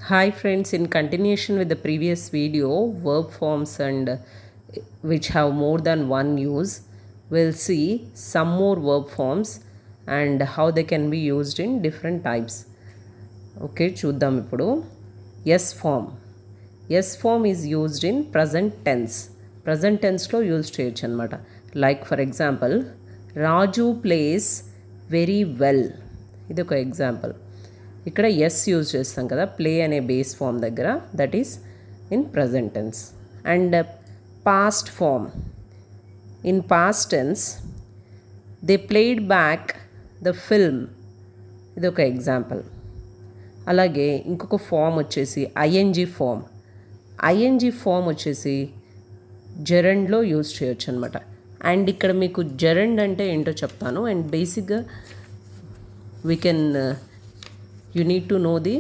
Hi friends, in continuation with the previous video, verb forms and which have more than one use, we'll see some more verb forms and how they can be used in different types. Okay, చూద్దాం ఇప్పుడు. Yes form. Yes form is used in present tense. Present tense లో use చేయొచ్చు అనమాట. Like for example, Raju plays very well. ఇది ఒక example. ఇక్కడ yes use చేస్తాం కదా ప్లే అనే బేస్ ఫామ్ దగ్గర, that is in present tense. And past form, in past tense they played back the film, ఇది ఒక ఎగ్జాంపుల్. అలాగే ఇంకొక ఫామ్ వచ్చేసి ఐఎన్జీ ఫామ్. ఐఎన్జీ ఫామ్ వచ్చేసి జెరండ్లో యూజ్ చేయొచ్చు అనమాట. అండ్ ఇక్కడ మీకు జెరండ్ అంటే ఏంటో చెప్తాను. అండ్ బేసిక్గా we can you need to know the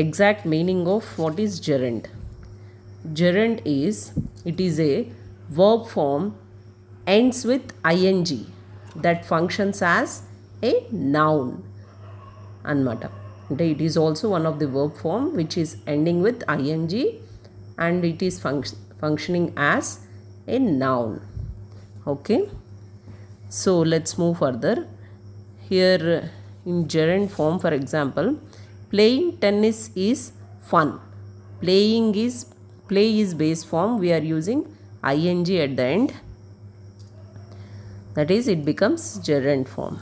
exact meaning of what is gerund. Gerund is, it is a verb form ends with ing that functions as a noun anamata. It is also one of the verb form which is ending with ing and it is functioning as a noun. Okay, so let's move further. Here in gerund form, for example, playing tennis is fun. Play is base form, we are using ing at the end, that is it becomes gerund form.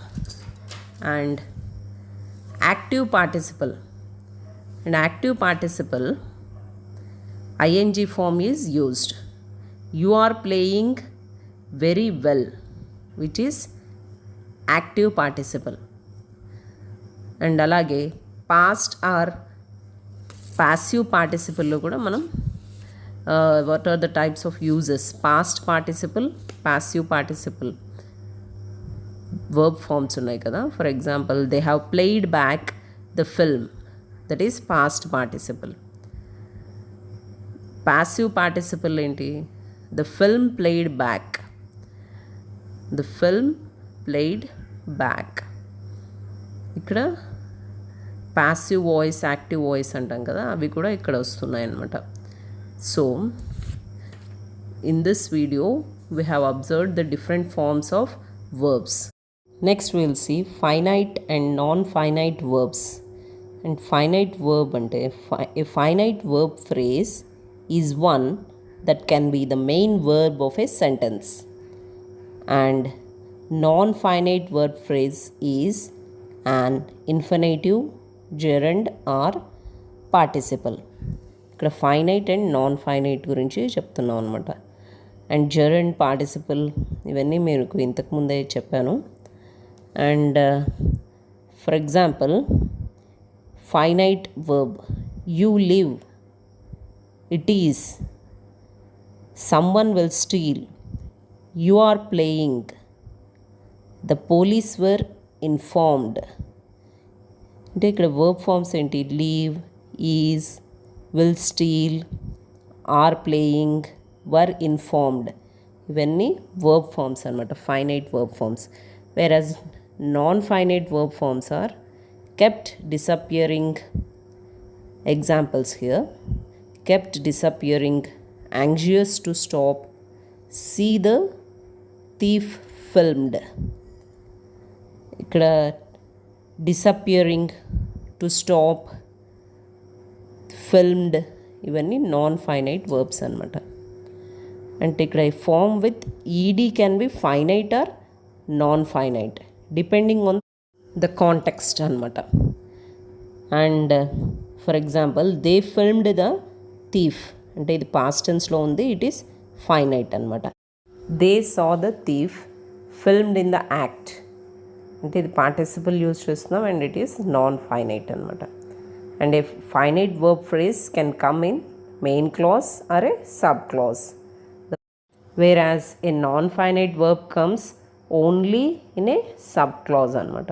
And active participle, and active participle ing form is used. You are playing very well, which is active participle. And అలాగే past or passive పార్టిసిపల్లో కూడా మనం what are the types of uses, past participle, passive participle verb forms ఉన్నాయి కదా. For example, they have played back the film, that is past participle. Passive participle ఏంటి? The film played back, the film played back. ఇక్కడ passive voice, active voice అంటాం కదా, అవి కూడా ఇక్కడ వస్తున్నాయి అన్నమాట. So in this video we have observed the different forms of verbs. Next will see finite and non finite verbs. And finite verb అంటే a finite verb phrase is one that can be the main verb of a sentence. And non finite verb phrase is an infinitive, gerund or participle. ఇక్కడ finite and non finite గురించి చెప్తున్నాం అనమాట. And gerund, participle ఇవన్నీ మీకు ఇంతకుముందే చెప్పాను. And for example, finite verb you live, it is, someone will steal, you are playing, the police were informed. అంటే ఇక్కడ వర్బ్ ఫార్మ్స్ ఏంటి? Leave, is, will steal, are playing, were informed, ఇవన్నీ verb forms అనమాట, finite verb forms. Whereas non finite verb forms are kept disappearing. Examples here: kept disappearing, anxious to stop, see the thief filmed. ఇక్కడ disappearing, to stop, filmed ఇవన్నీ non finite verbs అనమాట. అంటే ఇక్కడ form with ED can be finite or non finite depending on the context అనమాట. And for example, they filmed the thief అంటే ఇది past టెన్స్లో ఉంది, ఇట్ ఈస్ ఫైనైట్ అనమాట. They saw the thief filmed in the act అంటే ఇది participle use చేస్తున్నాం and it is non finite అనమాట. And a finite verb phrase can come in main clause or a sub clause, whereas a non finite verb comes only in a sub clause అనమాట.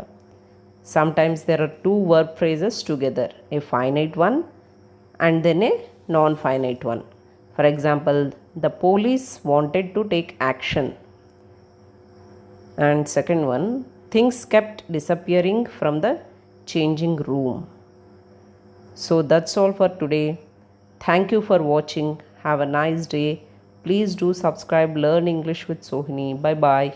Sometimes there are two verb phrases together, a finite one and then a non finite one. For example, the police wanted to take action. And second one, things kept disappearing from the changing room. So that's all for today. Thank you for watching. Have a nice day. Please do subscribe Learn English with Sohini. Bye bye.